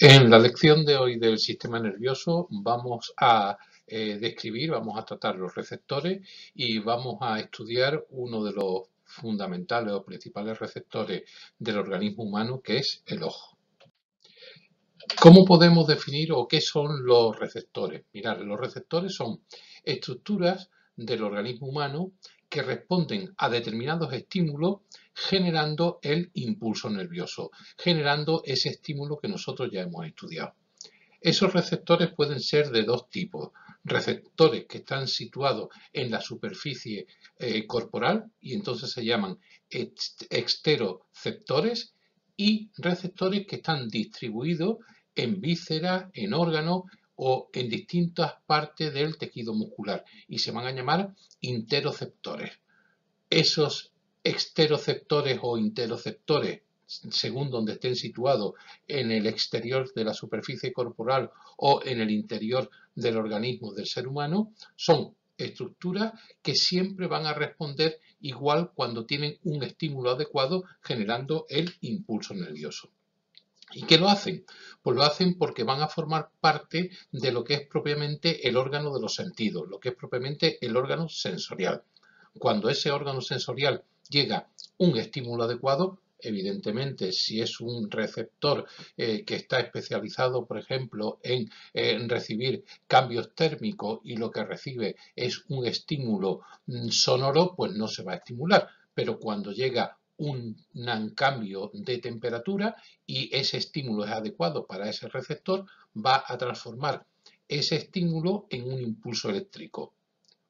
En la lección de hoy del sistema nervioso vamos a vamos a tratar los receptores y vamos a estudiar uno de los fundamentales o principales receptores del organismo humano, que es el ojo. ¿Cómo podemos definir o qué son los receptores? Mirad, los receptores son estructuras del organismo humano que responden a determinados estímulos generando el impulso nervioso, generando ese estímulo que nosotros ya hemos estudiado. Esos receptores pueden ser de dos tipos: receptores que están situados en la superficie corporal y entonces se llaman exteroceptores, y receptores que están distribuidos en vísceras, en órganos o en distintas partes del tejido muscular y se van a llamar interoceptores. Esos exteroceptores o interoceptores, según donde estén situados, en el exterior de la superficie corporal o en el interior del organismo del ser humano, son estructuras que siempre van a responder igual cuando tienen un estímulo adecuado, generando el impulso nervioso. ¿Y qué lo hacen? Pues lo hacen porque van a formar parte de lo que es propiamente el órgano de los sentidos, lo que es propiamente el órgano sensorial. Cuando ese órgano sensorial llega un estímulo adecuado, evidentemente, si es un receptor que está especializado, por ejemplo, en recibir cambios térmicos y lo que recibe es un estímulo sonoro, pues no se va a estimular. Pero cuando llega un cambio de temperatura y ese estímulo es adecuado para ese receptor, va a transformar ese estímulo en un impulso eléctrico.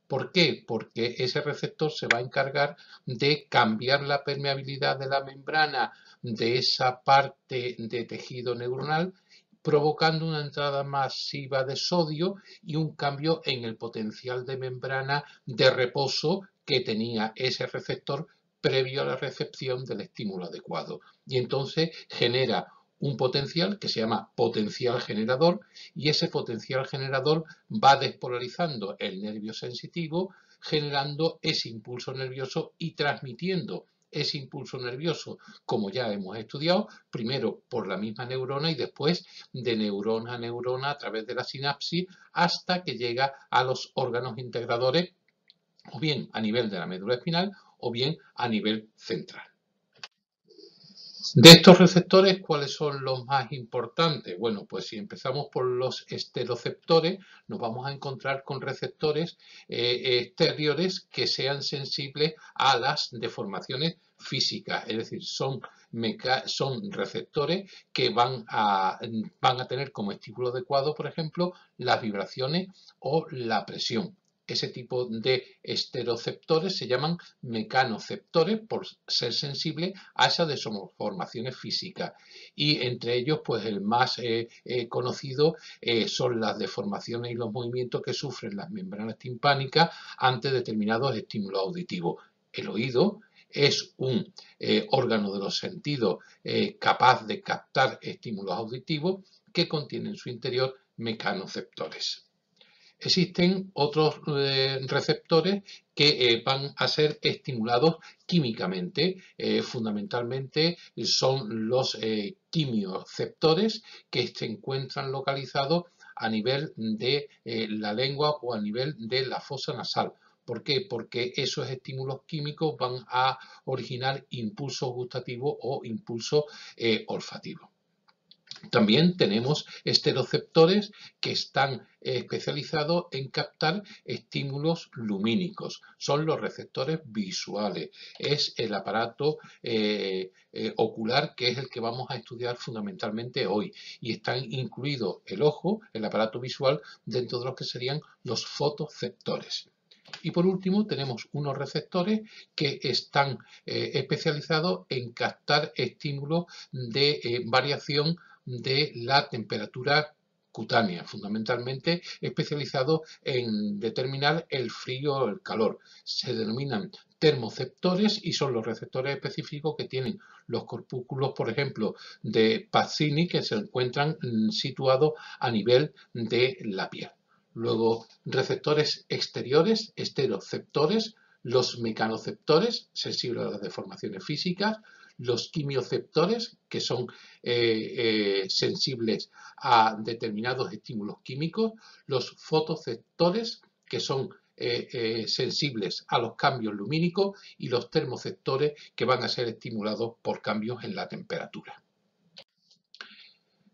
¿Por qué? Porque ese receptor se va a encargar de cambiar la permeabilidad de la membrana de esa parte de tejido neuronal, provocando una entrada masiva de sodio y un cambio en el potencial de membrana de reposo que tenía ese receptor previo a la recepción del estímulo adecuado. Y entonces genera un potencial que se llama potencial generador, y ese potencial generador va despolarizando el nervio sensitivo, generando ese impulso nervioso y transmitiendo ese impulso nervioso, como ya hemos estudiado, primero por la misma neurona y después de neurona a neurona a través de la sinapsis hasta que llega a los órganos integradores, o bien a nivel de la médula espinal o bien a nivel central. De estos receptores, ¿cuáles son los más importantes? Bueno, pues si empezamos por los esteroceptores, nos vamos a encontrar con receptores exteriores que sean sensibles a las deformaciones físicas, es decir, son receptores que van a tener como estímulo adecuado, por ejemplo, las vibraciones o la presión. Ese tipo de esteroceptores se llaman mecanoceptores por ser sensibles a esas deformaciones físicas, y entre ellos pues el más conocido son las deformaciones y los movimientos que sufren las membranas timpánicas ante determinados estímulos auditivos. El oído es un órgano de los sentidos capaz de captar estímulos auditivos que contiene en su interior mecanoceptores. Existen otros receptores que van a ser estimulados químicamente. Fundamentalmente son los quimioceptores, que se encuentran localizados a nivel de la lengua o a nivel de la fosa nasal. ¿Por qué? Porque esos estímulos químicos van a originar impulsos gustativos o impulsos olfativos. También tenemos esteroceptores que están especializados en captar estímulos lumínicos. Son los receptores visuales. Es el aparato ocular, que es el que vamos a estudiar fundamentalmente hoy. Y están incluidos el ojo, el aparato visual, dentro de los que serían los fotoceptores. Y por último tenemos unos receptores que están especializados en captar estímulos de variación de la temperatura cutánea, fundamentalmente especializado en determinar el frío o el calor. Se denominan termoceptores y son los receptores específicos que tienen los corpúsculos, por ejemplo, de Pacini, que se encuentran situados a nivel de la piel. Luego, receptores exteriores, esteroceptores, los mecanoceptores, sensibles a las deformaciones físicas, los quimioceptores, que son sensibles a determinados estímulos químicos, los fotoceptores, que son sensibles a los cambios lumínicos, y los termoceptores, que van a ser estimulados por cambios en la temperatura.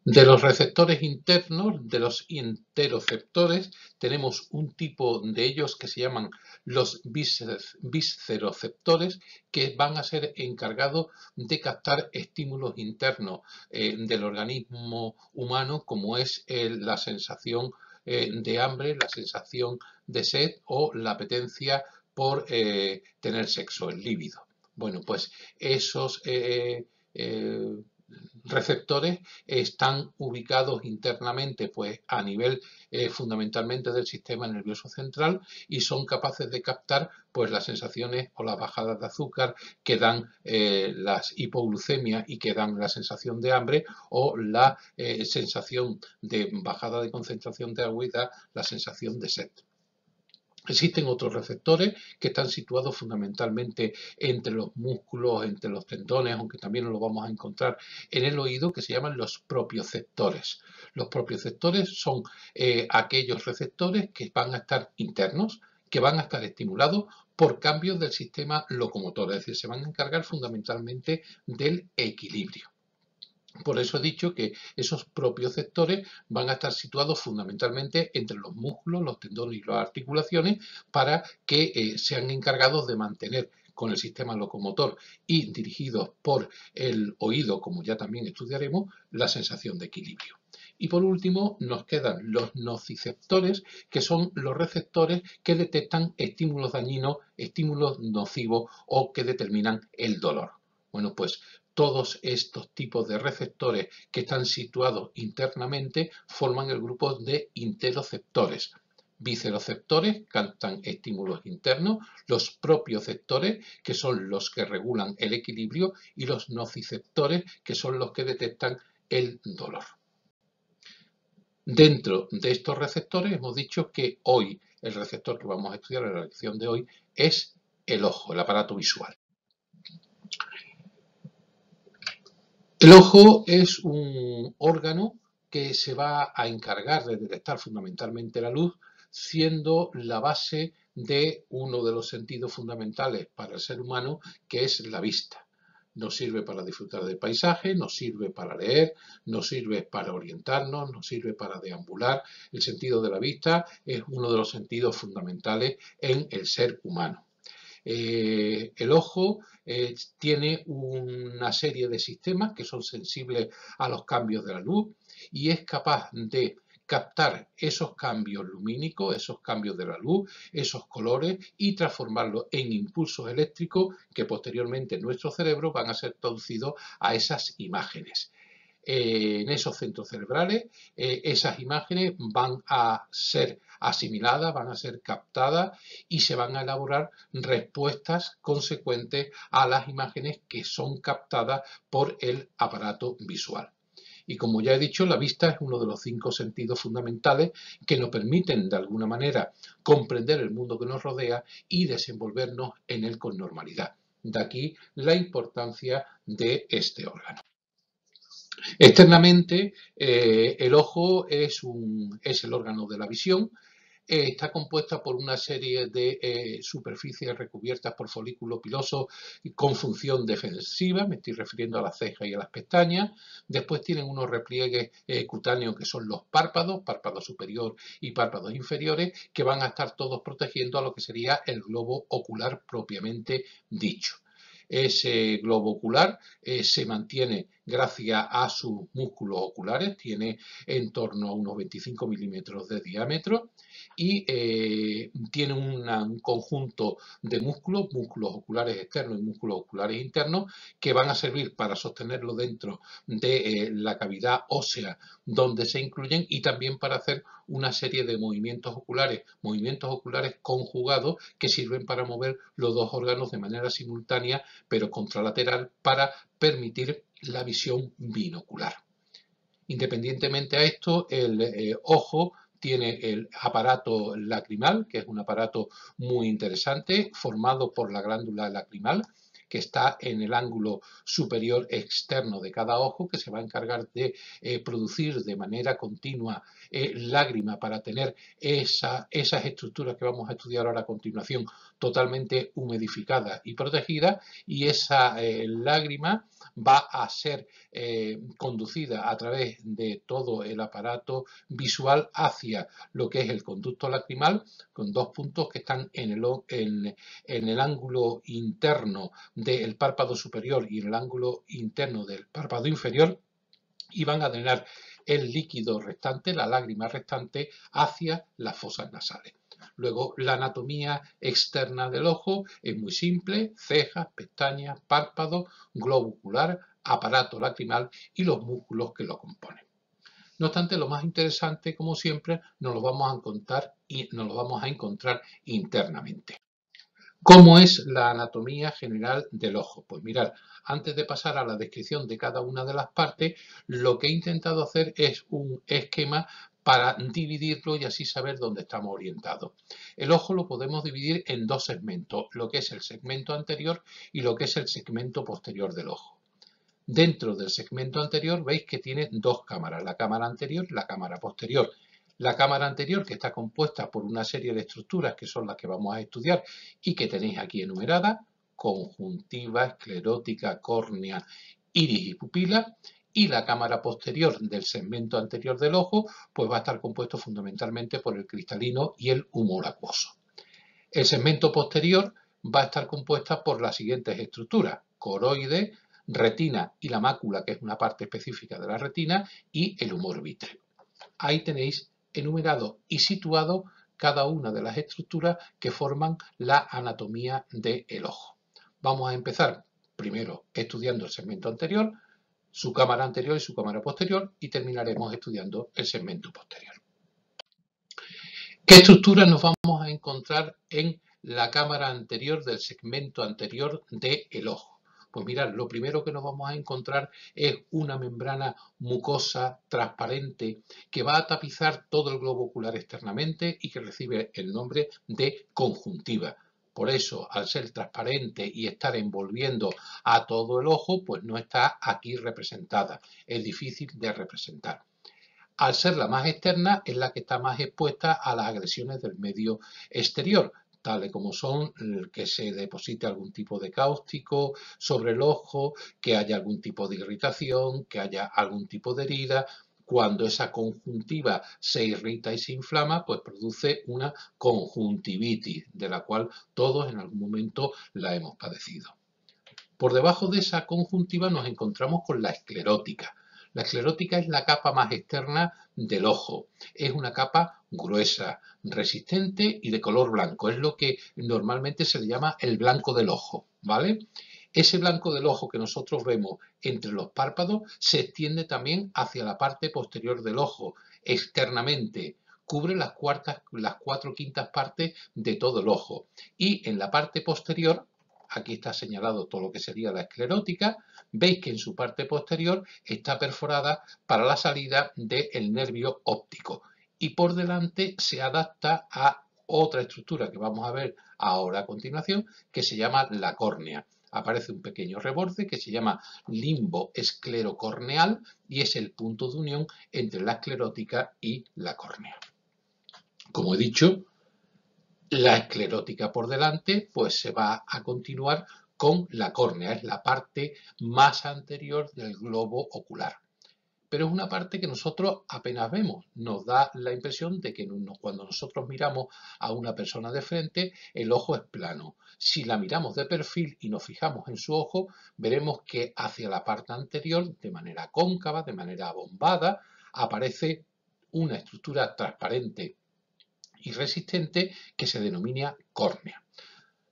De los receptores internos, de los interoceptores, tenemos un tipo de ellos que se llaman los visceroceptores, que van a ser encargados de captar estímulos internos del organismo humano, como es la sensación de hambre, la sensación de sed o la apetencia por tener sexo, el líbido. Bueno, pues esos receptores están ubicados internamente, pues a nivel fundamentalmente del sistema nervioso central, y son capaces de captar pues las sensaciones o las bajadas de azúcar que dan las hipoglucemias y que dan la sensación de hambre, o la sensación de bajada de concentración de agua y da la sensación de sed. Existen otros receptores que están situados fundamentalmente entre los músculos, entre los tendones, aunque también los vamos a encontrar en el oído, que se llaman los propioceptores. Los propioceptores son aquellos receptores que van a estar internos, que van a estar estimulados por cambios del sistema locomotor, es decir, se van a encargar fundamentalmente del equilibrio. Por eso he dicho que esos propioceptores van a estar situados fundamentalmente entre los músculos, los tendones y las articulaciones, para que sean encargados de mantener con el sistema locomotor y dirigidos por el oído, como ya también estudiaremos, la sensación de equilibrio. Y por último nos quedan los nociceptores, que son los receptores que detectan estímulos dañinos, estímulos nocivos o que determinan el dolor. Bueno, pues todos estos tipos de receptores que están situados internamente forman el grupo de interoceptores. Visceroceptores captan estímulos internos, los propioceptores, que son los que regulan el equilibrio, y los nociceptores, que son los que detectan el dolor. Dentro de estos receptores hemos dicho que hoy el receptor que vamos a estudiar en la lección de hoy es el ojo, el aparato visual. El ojo es un órgano que se va a encargar de detectar fundamentalmente la luz, siendo la base de uno de los sentidos fundamentales para el ser humano, que es la vista. Nos sirve para disfrutar del paisaje, nos sirve para leer, nos sirve para orientarnos, nos sirve para deambular. El sentido de la vista es uno de los sentidos fundamentales en el ser humano. El ojo tiene una serie de sistemas que son sensibles a los cambios de la luz y es capaz de captar esos cambios lumínicos, esos cambios de la luz, esos colores, y transformarlos en impulsos eléctricos que posteriormente en nuestro cerebro van a ser traducidos a esas imágenes. En esos centros cerebrales, esas imágenes van a ser asimiladas, van a ser captadas y se van a elaborar respuestas consecuentes a las imágenes que son captadas por el aparato visual. Y como ya he dicho, la vista es uno de los 5 sentidos fundamentales que nos permiten de alguna manera comprender el mundo que nos rodea y desenvolvernos en él con normalidad. De aquí la importancia de este órgano. Externamente, el ojo es el órgano de la visión. Está compuesta por una serie de superficies recubiertas por folículos pilosos con función defensiva, me estoy refiriendo a las cejas y a las pestañas. Después tienen unos repliegues cutáneos que son los párpados, párpado superior y párpados inferiores, que van a estar todos protegiendo a lo que sería el globo ocular propiamente dicho. Ese globo ocular se mantiene gracias a sus músculos oculares, tiene en torno a unos 25 milímetros de diámetro y tiene un conjunto de músculos oculares externos y músculos oculares internos, que van a servir para sostenerlo dentro de la cavidad ósea donde se incluyen, y también para hacer una serie de movimientos oculares conjugados, que sirven para mover los dos órganos de manera simultánea pero contralateral, para permitir la visión binocular. Independientemente a esto, el ojo tiene el aparato lacrimal, que es un aparato muy interesante, formado por la glándula lacrimal, que está en el ángulo superior externo de cada ojo, que se va a encargar de producir de manera continua lágrima para tener esas estructuras que vamos a estudiar ahora a continuación totalmente humedificadas y protegidas, y esa lágrima va a ser conducida a través de todo el aparato visual hacia lo que es el conducto lacrimal, con dos puntos que están en el ángulo interno del párpado superior y en el ángulo interno del párpado inferior, y van a drenar el líquido restante, la lágrima restante, hacia las fosas nasales. Luego, la anatomía externa del ojo es muy simple: cejas, pestañas, párpado, globo ocular, aparato lacrimal y los músculos que lo componen. No obstante, lo más interesante, como siempre, nos lo vamos a encontrar internamente. ¿Cómo es la anatomía general del ojo? Pues mirad, antes de pasar a la descripción de cada una de las partes, lo que he intentado hacer es un esquema para dividirlo y así saber dónde estamos orientados. El ojo lo podemos dividir en dos segmentos, lo que es el segmento anterior y lo que es el segmento posterior del ojo. Dentro del segmento anterior veis que tiene dos cámaras, la cámara anterior y la cámara posterior. La cámara anterior, que está compuesta por una serie de estructuras que son las que vamos a estudiar y que tenéis aquí enumeradas: conjuntiva, esclerótica, córnea, iris y pupila. Y la cámara posterior del segmento anterior del ojo pues va a estar compuesto fundamentalmente por el cristalino y el humor acuoso. El segmento posterior va a estar compuesta por las siguientes estructuras: coroide, retina y la mácula, que es una parte específica de la retina, y el humor vítreo. Ahí tenéis enumerado y situado cada una de las estructuras que forman la anatomía del ojo. Vamos a empezar primero estudiando el segmento anterior, su cámara anterior y su cámara posterior, y terminaremos estudiando el segmento posterior. ¿Qué estructuras nos vamos a encontrar en la cámara anterior del segmento anterior del ojo? Pues mirad, lo primero que nos vamos a encontrar es una membrana mucosa transparente que va a tapizar todo el globo ocular externamente y que recibe el nombre de conjuntiva. Por eso, al ser transparente y estar envolviendo a todo el ojo, pues no está aquí representada, es difícil de representar. Al ser la más externa, es la que está más expuesta a las agresiones del medio exterior, tales como son que se deposite algún tipo de cáustico sobre el ojo, que haya algún tipo de irritación, que haya algún tipo de herida. Cuando esa conjuntiva se irrita y se inflama, pues produce una conjuntivitis, de la cual todos en algún momento la hemos padecido. Por debajo de esa conjuntiva nos encontramos con la esclerótica. La esclerótica es la capa más externa del ojo. Es una capa gruesa, resistente y de color blanco. Es lo que normalmente se le llama el blanco del ojo, ¿vale? Ese blanco del ojo que nosotros vemos entre los párpados se extiende también hacia la parte posterior del ojo, externamente. Cubre las 4/5 partes de todo el ojo. Y en la parte posterior, aquí está señalado todo lo que sería la esclerótica, veis que en su parte posterior está perforada para la salida del nervio óptico, y por delante se adapta a otra estructura que vamos a ver ahora a continuación, que se llama la córnea. Aparece un pequeño reborde que se llama limbo esclerocorneal y es el punto de unión entre la esclerótica y la córnea. Como he dicho, la esclerótica por delante pues se va a continuar con la córnea, es la parte más anterior del globo ocular. Pero es una parte que nosotros apenas vemos. Nos da la impresión de que cuando nosotros miramos a una persona de frente, el ojo es plano. Si la miramos de perfil y nos fijamos en su ojo, veremos que hacia la parte anterior, de manera cóncava, de manera abombada, aparece una estructura transparente y resistente que se denomina córnea.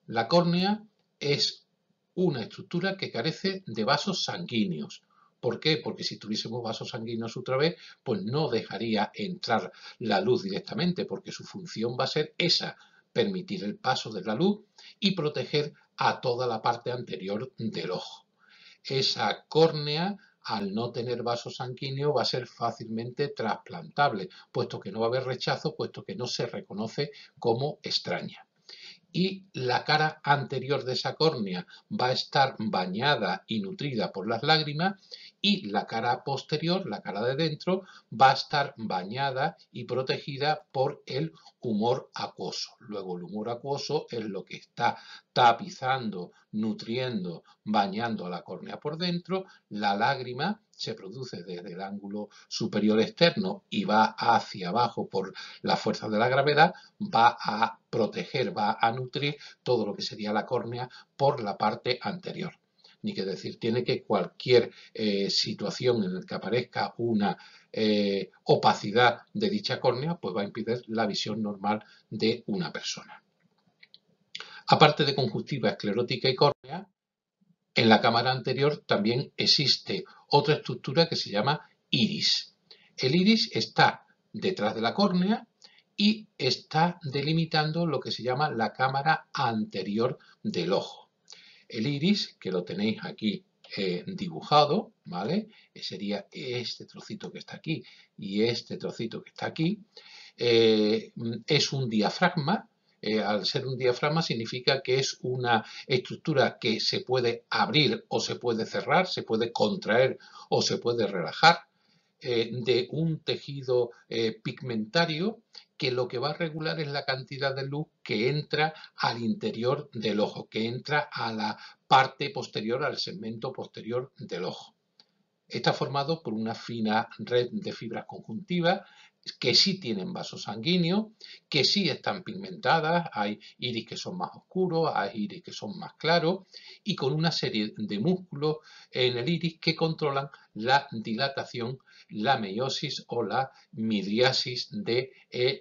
La córnea es una estructura que carece de vasos sanguíneos. ¿Por qué? Porque si tuviésemos vasos sanguíneos otra vez, pues no dejaría entrar la luz directamente, porque su función va a ser esa: permitir el paso de la luz y proteger a toda la parte anterior del ojo. Esa córnea, al no tener vaso sanguíneo, va a ser fácilmente trasplantable, puesto que no va a haber rechazo, puesto que no se reconoce como extraña. y la cara anterior de esa córnea va a estar bañada y nutrida por las lágrimas y la cara posterior, la cara de dentro, va a estar bañada y protegida por el humor acuoso. Luego el humor acuoso es lo que está tapizando, nutriendo, bañando a la córnea por dentro. La lágrima se produce desde el ángulo superior externo y va hacia abajo por la fuerza de la gravedad, va a proteger, va a nutrir todo lo que sería la córnea por la parte anterior. Ni que decir tiene que cualquier situación en la que aparezca una opacidad de dicha córnea, pues va a impedir la visión normal de una persona. Aparte de conjuntiva esclerótica y córnea, en la cámara anterior también existe otra estructura que se llama iris. El iris está detrás de la córnea y está delimitando lo que se llama la cámara anterior del ojo. El iris, que lo tenéis aquí dibujado, ¿vale? Sería este trocito que está aquí y este trocito que está aquí. Es un diafragma. Al ser un diafragma significa que es una estructura que se puede abrir o se puede cerrar, se puede contraer o se puede relajar, de un tejido pigmentario que lo que va a regular es la cantidad de luz que entra al interior del ojo, que entra a la parte posterior, al segmento posterior del ojo. Está formado por una fina red de fibras conjuntivas que sí tienen vasos sanguíneos, que sí están pigmentadas, hay iris que son más oscuros, hay iris que son más claros, y con una serie de músculos en el iris que controlan la dilatación, la meiosis o la midriasis de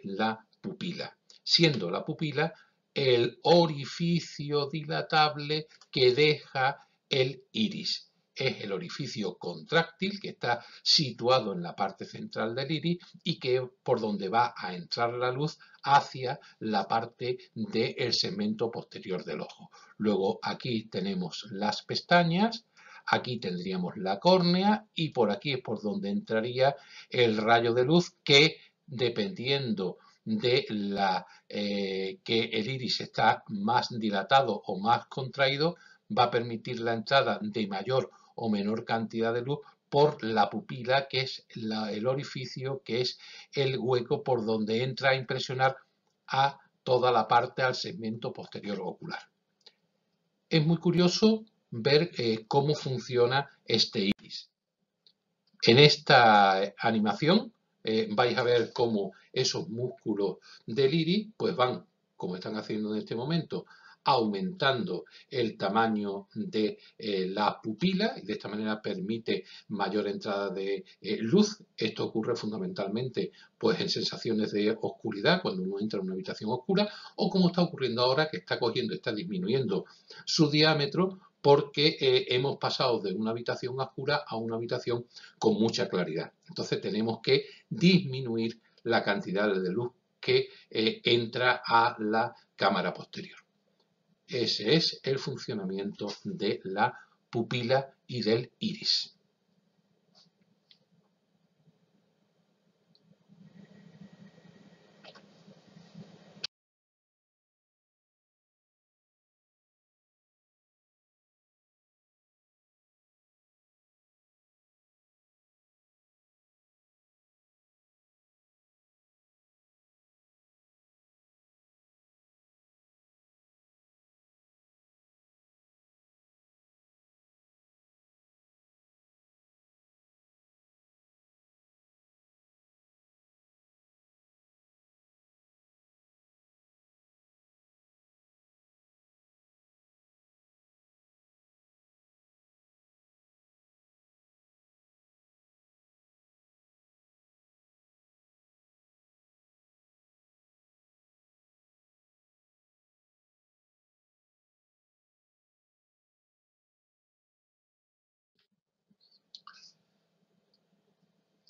la pupila, siendo la pupila el orificio dilatable que deja el iris. Es el orificio contráctil que está situado en la parte central del iris y que por donde va a entrar la luz hacia la parte del segmento posterior del ojo. Luego aquí tenemos las pestañas, aquí tendríamos la córnea y por aquí es por donde entraría el rayo de luz que, dependiendo de que el iris está más dilatado o más contraído, va a permitir la entrada de mayor o menor cantidad de luz por la pupila, que es el orificio, que es el hueco por donde entra a impresionar a toda la parte, al segmento posterior ocular. Es muy curioso ver cómo funciona este iris. En esta animación vais a ver cómo esos músculos del iris pues van, como están haciendo en este momento, aumentando el tamaño de la pupila y de esta manera permite mayor entrada de luz. Esto ocurre fundamentalmente pues en sensaciones de oscuridad cuando uno entra en una habitación oscura, o como está ocurriendo ahora, que está cogiendo, está disminuyendo su diámetro porque hemos pasado de una habitación oscura a una habitación con mucha claridad. Entonces tenemos que disminuir la cantidad de luz que entra a la cámara posterior. Ese es el funcionamiento de la pupila y del iris.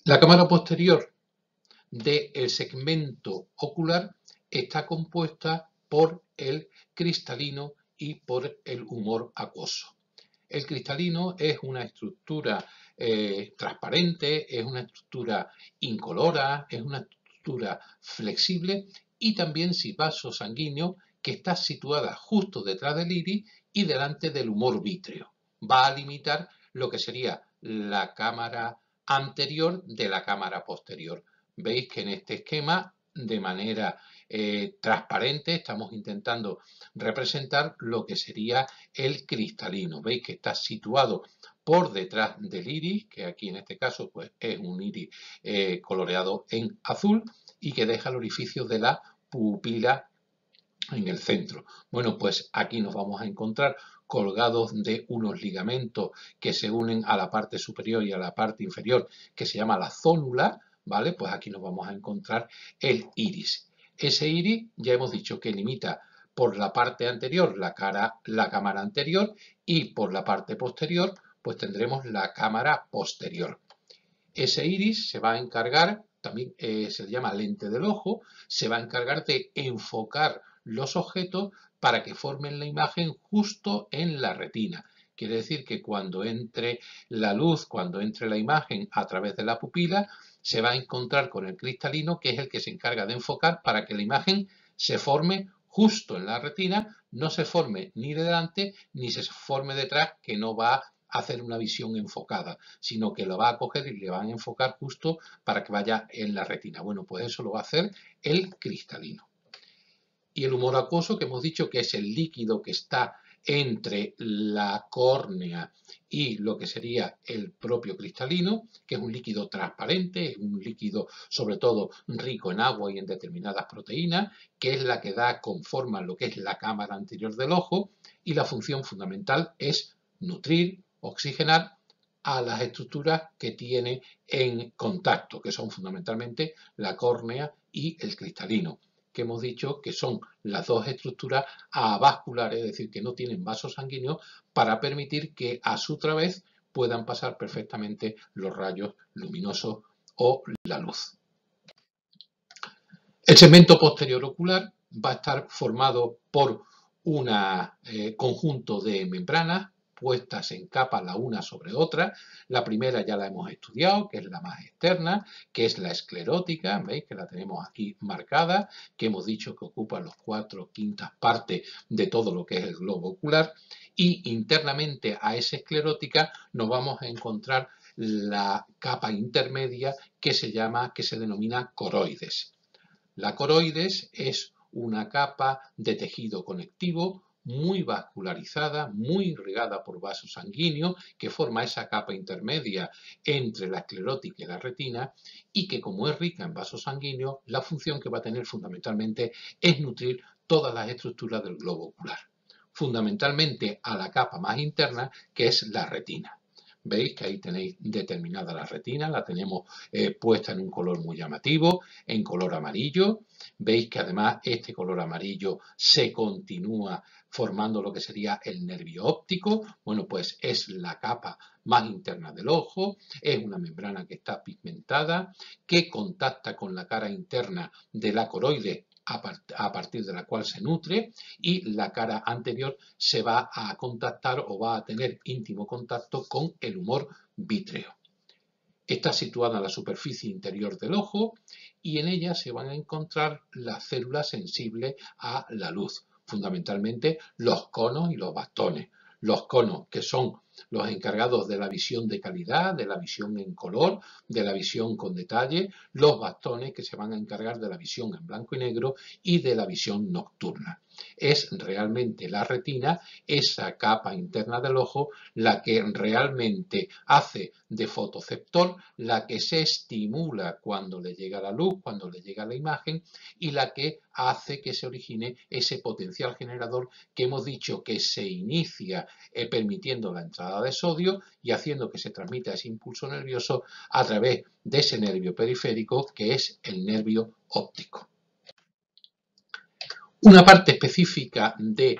La cámara posterior del segmento ocular está compuesta por el cristalino y por el humor acuoso. El cristalino es una estructura transparente, es una estructura incolora, es una estructura flexible y también sin vasos sanguíneos que está situada justo detrás del iris y delante del humor vítreo. Va a limitar lo que sería la cámara anterior de la cámara posterior. Veis que en este esquema, de manera transparente, estamos intentando representar lo que sería el cristalino. Veis que está situado por detrás del iris, que aquí en este caso pues, es un iris coloreado en azul y que deja el orificio de la pupila en el centro. Bueno, pues aquí nos vamos a encontrar colgados de unos ligamentos que se unen a la parte superior y a la parte inferior, que se llama la zónula, ¿vale? Pues aquí nos vamos a encontrar el iris. Ese iris ya hemos dicho que limita por la parte anterior la cámara anterior y por la parte posterior pues tendremos la cámara posterior. Ese iris se va a encargar, también se le llama lente del ojo, se va a encargar de enfocar los objetos para que formen la imagen justo en la retina. Quiere decir que cuando entre la luz, cuando entre la imagen a través de la pupila, se va a encontrar con el cristalino, que es el que se encarga de enfocar para que la imagen se forme justo en la retina, no se forme ni de delante ni se forme detrás, que no va a hacer una visión enfocada, sino que lo va a coger y le van a enfocar justo para que vaya en la retina. Bueno, pues eso lo va a hacer el cristalino. Y el humor acuoso, que hemos dicho que es el líquido que está entre la córnea y lo que sería el propio cristalino, que es un líquido transparente, es un líquido sobre todo rico en agua y en determinadas proteínas, que es la que conforma lo que es la cámara anterior del ojo, y la función fundamental es nutrir, oxigenar a las estructuras que tiene en contacto, que son fundamentalmente la córnea y el cristalino, que hemos dicho que son las dos estructuras avasculares, es decir, que no tienen vasos sanguíneos para permitir que a su través puedan pasar perfectamente los rayos luminosos o la luz. El segmento posterior ocular va a estar formado por un conjunto de membranas puestas en capas la una sobre otra. La primera ya la hemos estudiado, que es la más externa, que es la esclerótica, veis que la tenemos aquí marcada, que hemos dicho que ocupa los 4/5 partes de todo lo que es el globo ocular, y internamente a esa esclerótica nos vamos a encontrar la capa intermedia que se denomina coroides. La coroides es una capa de tejido conectivo muy vascularizada, muy irrigada por vasos sanguíneos, que forma esa capa intermedia entre la esclerótica y la retina, y que como es rica en vasos sanguíneos, la función que va a tener fundamentalmente es nutrir todas las estructuras del globo ocular, fundamentalmente a la capa más interna, que es la retina. Veis que ahí tenéis determinada la retina, la tenemos puesta en un color muy llamativo, en color amarillo. Veis que además este color amarillo se continúa formando lo que sería el nervio óptico. Bueno, pues es la capa más interna del ojo, es una membrana que está pigmentada, que contacta con la cara interna de la coroide, a partir de la cual se nutre, y la cara anterior se va a contactar o va a tener íntimo contacto con el humor vítreo. Está situada en la superficie interior del ojo y en ella se van a encontrar las células sensibles a la luz, fundamentalmente los conos y los bastones. Los conos, que son los encargados de la visión de calidad, de la visión en color, de la visión con detalle, los bastones, que se van a encargar de la visión en blanco y negro y de la visión nocturna. Es realmente la retina, esa capa interna del ojo, la que realmente hace de fotoceptor, la que se estimula cuando le llega la luz, cuando le llega la imagen, y la que hace que se origine ese potencial generador que hemos dicho que se inicia permitiendo la entrada de sodio y haciendo que se transmita ese impulso nervioso a través de ese nervio periférico, que es el nervio óptico. Una parte específica de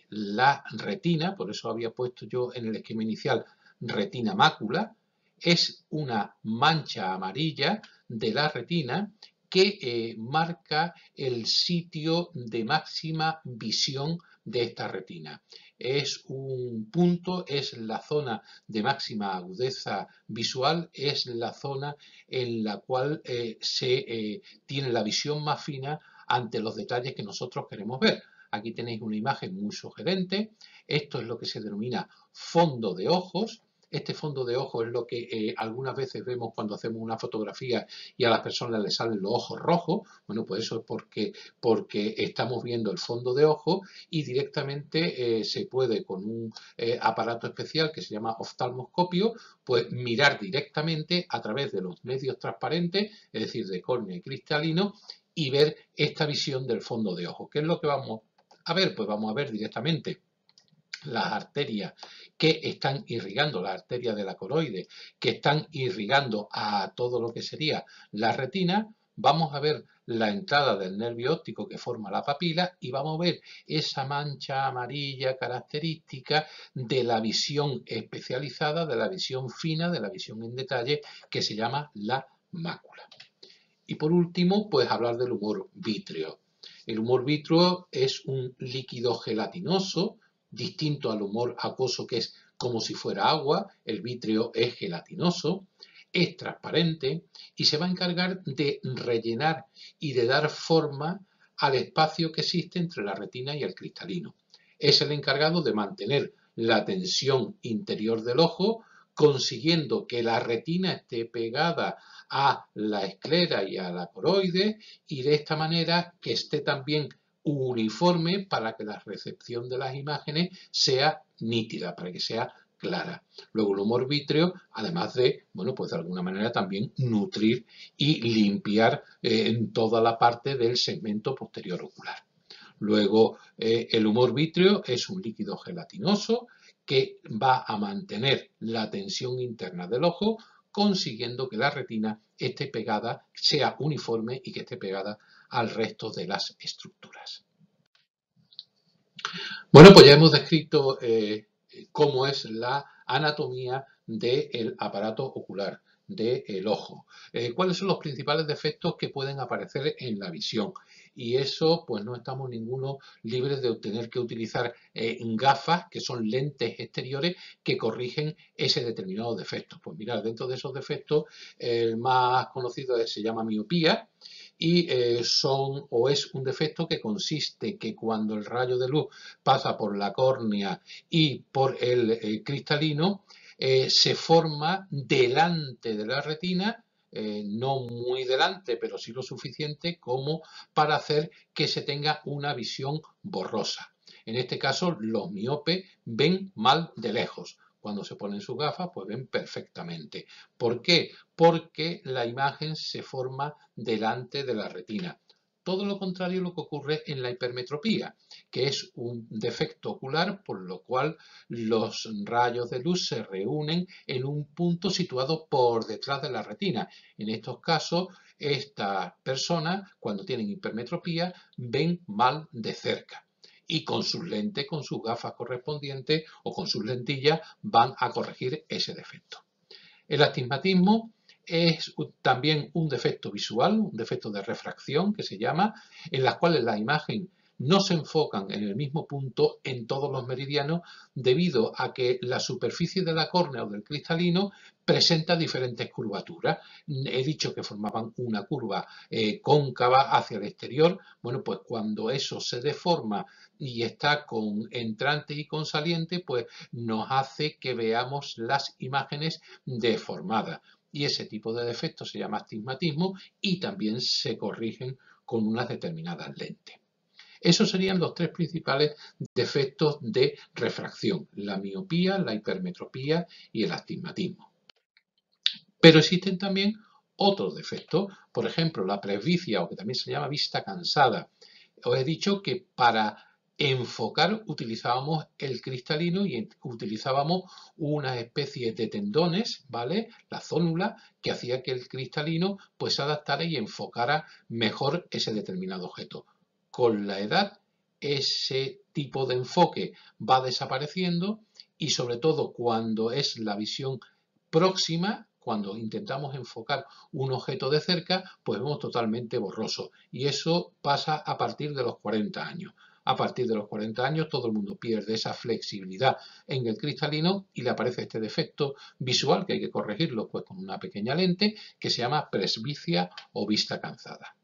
la retina, por eso había puesto yo en el esquema inicial retina mácula, es una mancha amarilla de la retina que marca el sitio de máxima visión de esta retina. Es un punto, es la zona de máxima agudeza visual, es la zona en la cual se tiene la visión más fina ante los detalles que nosotros queremos ver. Aquí tenéis una imagen muy sugerente. Esto es lo que se denomina fondo de ojos. Este fondo de ojos es lo que algunas veces vemos cuando hacemos una fotografía y a las personas les salen los ojos rojos. Bueno, pues eso es porque estamos viendo el fondo de ojo y directamente se puede con un aparato especial que se llama oftalmoscopio, pues mirar directamente a través de los medios transparentes, es decir, de córnea y cristalino, y ver esta visión del fondo de ojo. ¿Qué es lo que vamos a ver? Pues vamos a ver directamente las arterias que están irrigando, las arterias de la coroide, que están irrigando a todo lo que sería la retina. Vamos a ver la entrada del nervio óptico que forma la papila y vamos a ver esa mancha amarilla característica de la visión especializada, de la visión fina, de la visión en detalle, que se llama la mácula. Y por último, pues hablar del humor vítreo. El humor vítreo es un líquido gelatinoso, distinto al humor acuoso que es como si fuera agua. El vítreo es gelatinoso, es transparente y se va a encargar de rellenar y de dar forma al espacio que existe entre la retina y el cristalino. Es el encargado de mantener la tensión interior del ojo, consiguiendo que la retina esté pegada a la esclera y a la coroide y de esta manera que esté también uniforme para que la recepción de las imágenes sea nítida, para que sea clara. Luego el humor vítreo, además de, bueno, pues de alguna manera también nutrir y limpiar en toda la parte del segmento posterior ocular. Luego el humor vítreo es un líquido gelatinoso que va a mantener la tensión interna del ojo, consiguiendo que la retina esté pegada, sea uniforme y que esté pegada al resto de las estructuras. Bueno, pues ya hemos descrito cómo es la anatomía del aparato ocular, del ojo. ¿Cuáles son los principales defectos que pueden aparecer en la visión? Y eso, pues no estamos ninguno libres de tener que utilizar gafas, que son lentes exteriores, que corrigen ese determinado defecto. Pues mirad, dentro de esos defectos, el más conocido se llama miopía, y es un defecto que consiste que cuando el rayo de luz pasa por la córnea y por el cristalino, se forma delante de la retina, no muy delante, pero sí lo suficiente como para hacer que se tenga una visión borrosa. En este caso, los miopes ven mal de lejos. Cuando se ponen sus gafas, pues ven perfectamente. ¿Por qué? Porque la imagen se forma delante de la retina. Todo lo contrario a lo que ocurre en la hipermetropía, que es un defecto ocular por lo cual los rayos de luz se reúnen en un punto situado por detrás de la retina. En estos casos, estas personas, cuando tienen hipermetropía, ven mal de cerca. Y con sus lentes, con sus gafas correspondientes o con sus lentillas van a corregir ese defecto. El astigmatismo es también un defecto visual, un defecto de refracción que se llama, en las cuales la imagen no se enfocan en el mismo punto en todos los meridianos debido a que la superficie de la córnea o del cristalino presenta diferentes curvaturas. He dicho que formaban una curva cóncava hacia el exterior. Bueno, pues cuando eso se deforma y está con entrante y con saliente, pues nos hace que veamos las imágenes deformadas. Y ese tipo de defectos se llama astigmatismo y también se corrigen con unas determinadas lentes. Esos serían los tres principales defectos de refracción: la miopía, la hipermetropía y el astigmatismo. Pero existen también otros defectos, por ejemplo, la presbicia, o que también se llama vista cansada. Os he dicho que para enfocar utilizábamos el cristalino y utilizábamos una especie de tendones, ¿vale? La zónula, que hacía que el cristalino pues se adaptara y enfocara mejor ese determinado objeto. Con la edad, ese tipo de enfoque va desapareciendo y sobre todo cuando es la visión próxima, cuando intentamos enfocar un objeto de cerca, pues vemos totalmente borroso. Y eso pasa a partir de los 40 años. A partir de los 40 años todo el mundo pierde esa flexibilidad en el cristalino y le aparece este defecto visual que hay que corregirlo pues con una pequeña lente que se llama presbicia o vista cansada.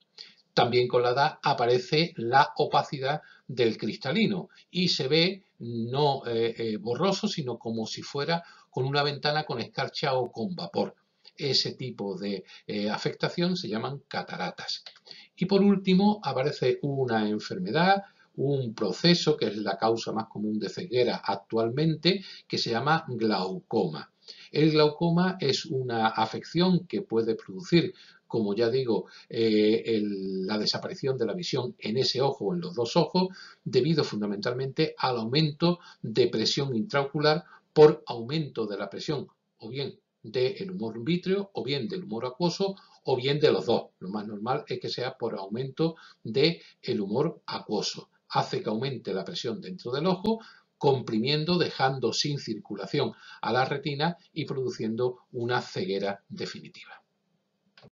También con la edad aparece la opacidad del cristalino y se ve no borroso, sino como si fuera con una ventana con escarcha o con vapor. Ese tipo de afectación se llaman cataratas. Y por último aparece una enfermedad, un proceso que es la causa más común de ceguera actualmente, que se llama glaucoma. El glaucoma es una afección que puede producir, como ya digo, la desaparición de la visión en ese ojo o en los dos ojos, debido fundamentalmente al aumento de presión intraocular por aumento de la presión, o bien del humor vítreo, o bien del humor acuoso, o bien de los dos. Lo más normal es que sea por aumento del humor acuoso. Hace que aumente la presión dentro del ojo, comprimiendo, dejando sin circulación a la retina y produciendo una ceguera definitiva.